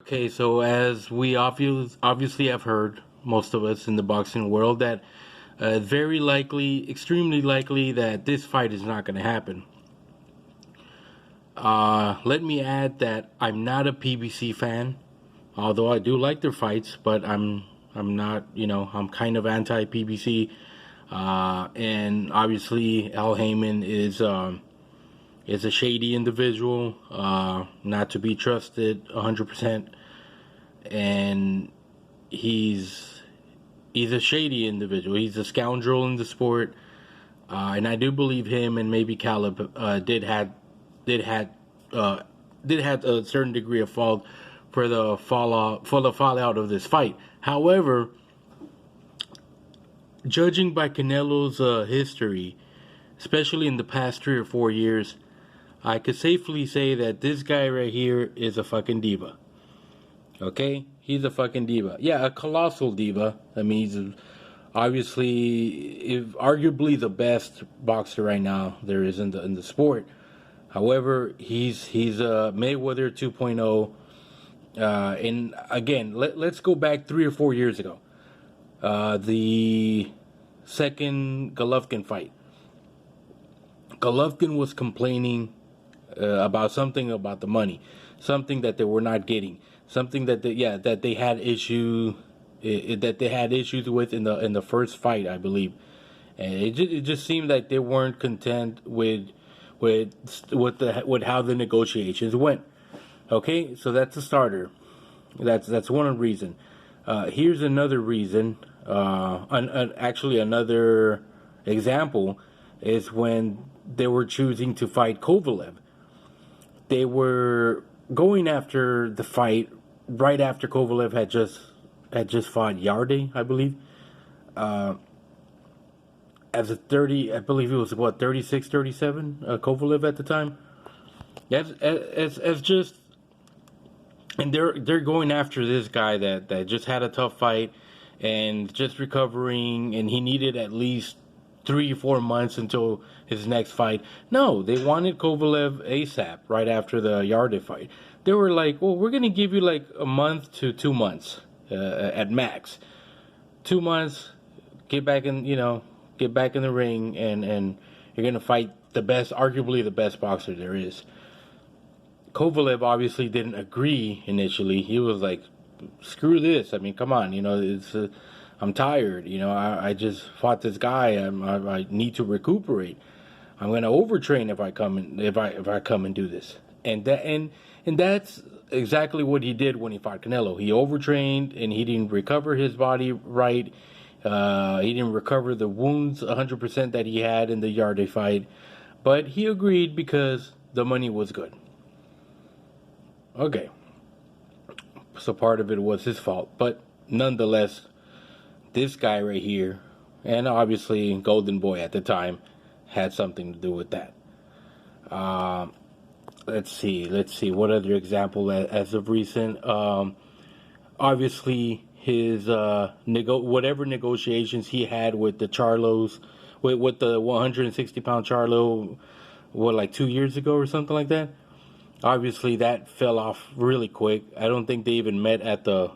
Okay, so as we obviously have heard, most of us in the boxing world, that very likely, extremely likely, that this fight is not going to happen. Let me add that I'm not a PBC fan, although I do like their fights, but I'm not, I'm kind of anti PBC. And obviously, Al Heyman is a shady individual, not to be trusted 100%, and he's a shady individual. He's a scoundrel in the sport, and I do believe him and maybe Caleb did had did have a certain degree of fault for the fallout of this fight. However, judging by Canelo's history, especially in the past 3 or 4 years, I could safely say that this guy right here is a fucking diva. Okay? He's a fucking diva. Yeah, a colossal diva. I mean, he's obviously, arguably the best boxer right now there is in the sport. However, he's a Mayweather 2.0. And again, let's go back 3 or 4 years ago. The second Golovkin fight. Golovkin was complaining about something about the money, something that they were not getting, something that they had issues with in the first fight, I believe, and it just seemed like they weren't content with how the negotiations went. Okay, so that's a starter. That's one reason. Here's another reason. Actually, another example is when they were choosing to fight Kovalev. They were going after the fight right after Kovalev had just fought Yarde, I believe. As a 30, I believe it was 36, 37, Kovalev at the time. As just, and they're going after this guy that just had a tough fight and just recovering, and he needed at least 3 or 4 months until his next fight. No, they wanted Kovalev ASAP right after the Yarde fight. They were like, well, we're gonna give you like a month to 2 months at max. 2 months, get back in the ring, and you're gonna fight the best, arguably the best boxer there is. Kovalev obviously didn't agree initially. He was like, screw this. I mean, come on, I'm tired. I just fought this guy. I need to recuperate. I'm gonna overtrain if I come and do this. And that's exactly what he did when he fought Canelo. He overtrained and he didn't recover his body right. He didn't recover the wounds 100% that he had in the Yarde fight. But he agreed because the money was good. Okay. So part of it was his fault. But nonetheless, this guy right here, and obviously Golden Boy at the time, had something to do with that. Let's see. What other example as of recent? Obviously, his whatever negotiations he had with the Charlos, with the 160-pound Charlo, like 2 years ago or something like that. Obviously, that fell off really quick. I don't think they even met at the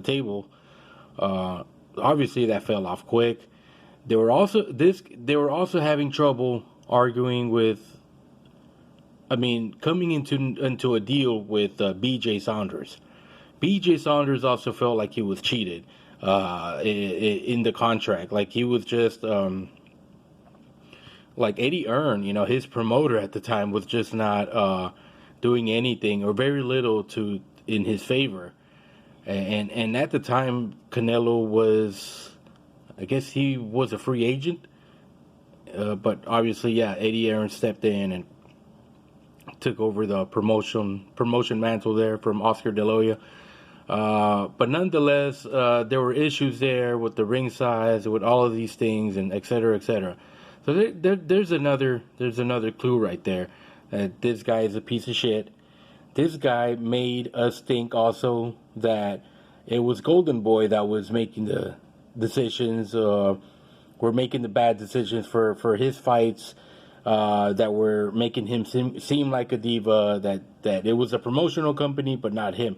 table. Obviously, that fell off quick. They were also having trouble arguing with. I mean, coming into a deal with B.J. Saunders. B.J. Saunders also felt like he was cheated in the contract. Like he was just like Eddie Earn, his promoter at the time was just not doing anything or very little in his favor. And at the time, Canelo was, I guess he was a free agent. But obviously, Eddie Earn stepped in and took over the promotion mantle there from Oscar De La Hoya. But nonetheless, there were issues there with the ring size, with all of these things, and et cetera, et cetera. So there's another clue right there that this guy is a piece of shit. This guy made us think also that it was Golden Boy that was making the decisions, were making the bad decisions for his fights. that were making him seem like a diva, that it was a promotional company, but not him.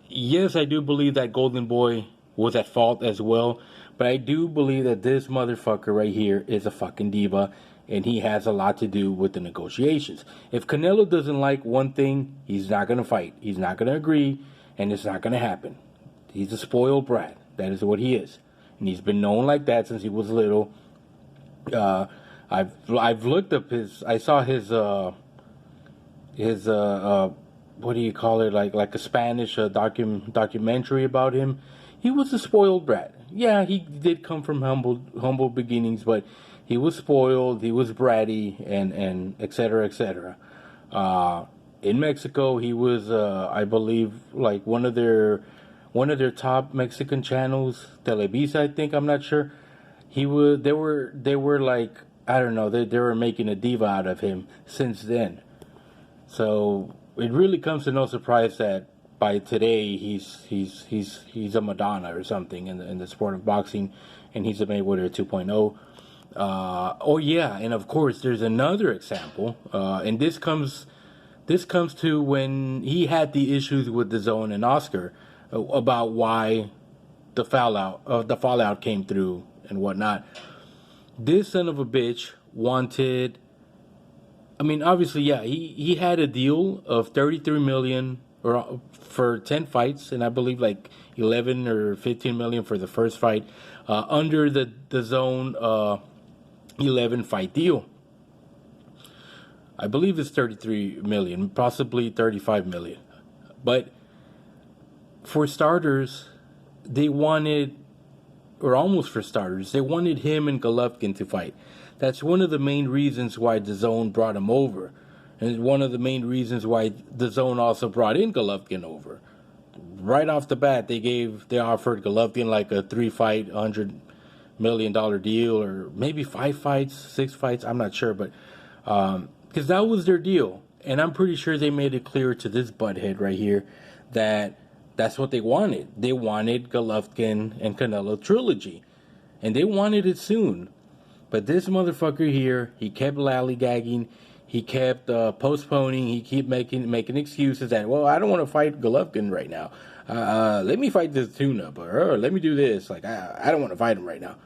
Yes, I do believe that Golden Boy was at fault as well, but I do believe that this motherfucker right here is a fucking diva, and he has a lot to do with the negotiations. If Canelo doesn't like one thing, he's not going to fight. He's not going to agree, and it's not going to happen. He's a spoiled brat. That is what he is. And he's been known like that since he was little. I've looked up I saw his what do you call it, like a Spanish documentary about him. He was a spoiled brat. Yeah, he did come from humble beginnings, but he was spoiled, he was bratty, and et cetera, et cetera. In Mexico, he was I believe like one of their top Mexican channels, Televisa, I think, I'm not sure. They were like, I don't know, they were making a diva out of him since then. So it really comes to no surprise that by today he's a Madonna or something in the sport of boxing, and he's a Mayweather 2.0. Oh yeah, and of course there's another example, and this comes to when he had the issues with DAZN and Oscar about why the fallout came through and whatnot. This son of a bitch wanted. I mean, obviously, yeah, he had a deal of $33 million for 10 fights, and I believe like 11 or 15 million for the first fight, under the DAZN 11 fight deal. I believe it's 33 million, possibly 35 million. But for starters, they wanted, or almost for starters, they wanted him and Golovkin to fight. That's one of the main reasons why DAZN brought him over. And one of the main reasons why DAZN also brought in Golovkin over. Right off the bat, they offered Golovkin like a 3-fight, $100 million deal, or maybe 5 fights, 6 fights, I'm not sure, but because that was their deal. And I'm pretty sure they made it clear to this butthead right here that that's what they wanted. They wanted Golovkin and Canelo trilogy. And they wanted it soon. But this motherfucker here, he kept lollygagging. He kept postponing. He kept making excuses that, well, I don't want to fight Golovkin right now. Let me fight this tune-up. Or let me do this. Like, I don't want to fight him right now.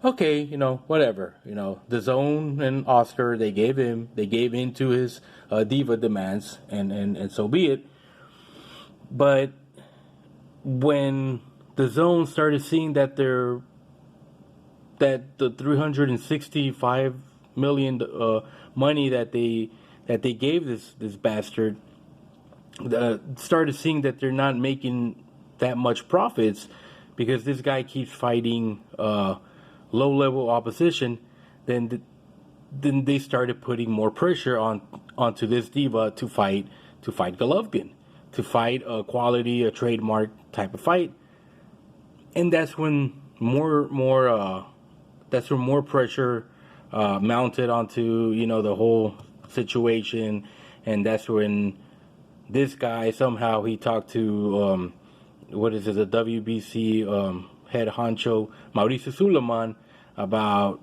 Okay, whatever. DAZN and Oscar, they gave in to his diva demands, and so be it. But when DAZN started seeing that the $365 million money that they gave this bastard, started seeing that they're not making that much profits because this guy keeps fighting low-level opposition, then they started putting more pressure onto this diva to fight Golovkin, to fight a quality, a trademark type of fight. And that's when more pressure mounted onto the whole situation, and that's when this guy somehow he talked to the WBC head honcho Mauricio Suleiman about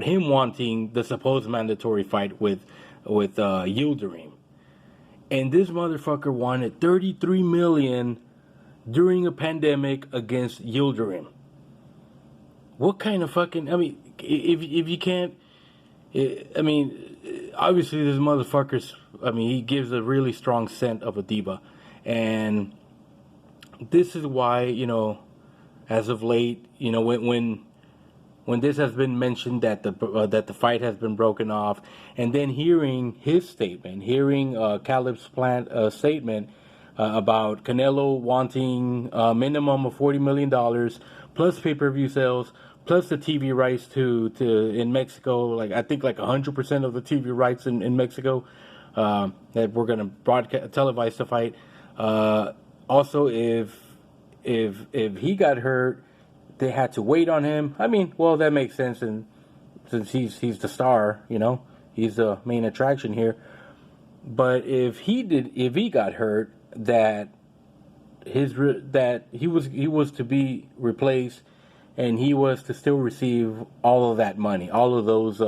him wanting the supposed mandatory fight with Yildirim. And this motherfucker wanted $33 million during a pandemic against Yildirim. What kind of fucking... I mean, if you can't... I mean, obviously this motherfucker's... I mean, he gives a really strong scent of a diva. And this is why, as of late, when this has been mentioned that the fight has been broken off, and then hearing his statement, hearing Caleb's statement about Canelo wanting a minimum of $40 million plus pay-per-view sales, plus the TV rights to in Mexico, like I think like 100% of the TV rights in Mexico that we're gonna televise the fight. Also, if he got hurt, they had to wait on him. I mean, well, that makes sense, and since he's the star, he's the main attraction here. But if he got hurt, that he was to be replaced, and he was to still receive all of that money, all of those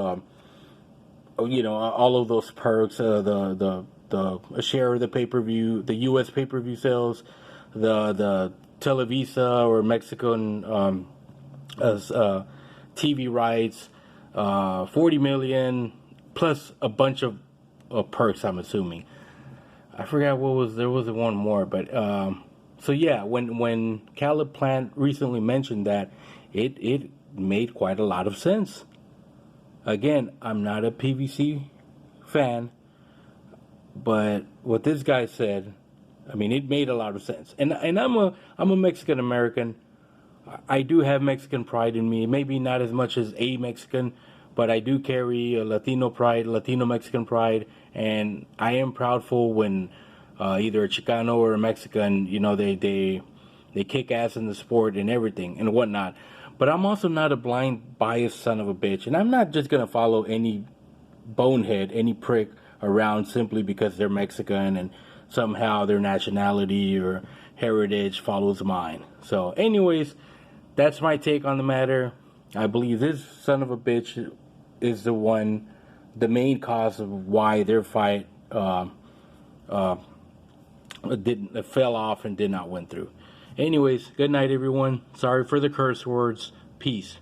you know, all of those perks, the share of the pay-per-view, the U.S. pay-per-view sales, the Televisa or Mexican TV rights, 40 million plus a bunch of perks. I'm assuming. I forgot what was there was one more, but so yeah, when Caleb Plant recently mentioned that, it made quite a lot of sense. Again, I'm not a PVC fan, but what this guy said, I mean, it made a lot of sense. And I'm a Mexican American. I do have Mexican pride in me. Maybe not as much as a Mexican, but I do carry a Latino pride, Latino Mexican pride, and I am proudful when either a Chicano or a Mexican, you know, they kick ass in the sport and everything and whatnot. But I'm also not a blind, biased son of a bitch, and I'm not just gonna follow any bonehead, any prick around simply because they're Mexican and somehow their nationality or heritage follows mine. So, anyways, that's my take on the matter. I believe this son of a bitch is the main cause of why their fight fell off and did not win through. Anyways, good night, everyone. Sorry for the curse words. Peace.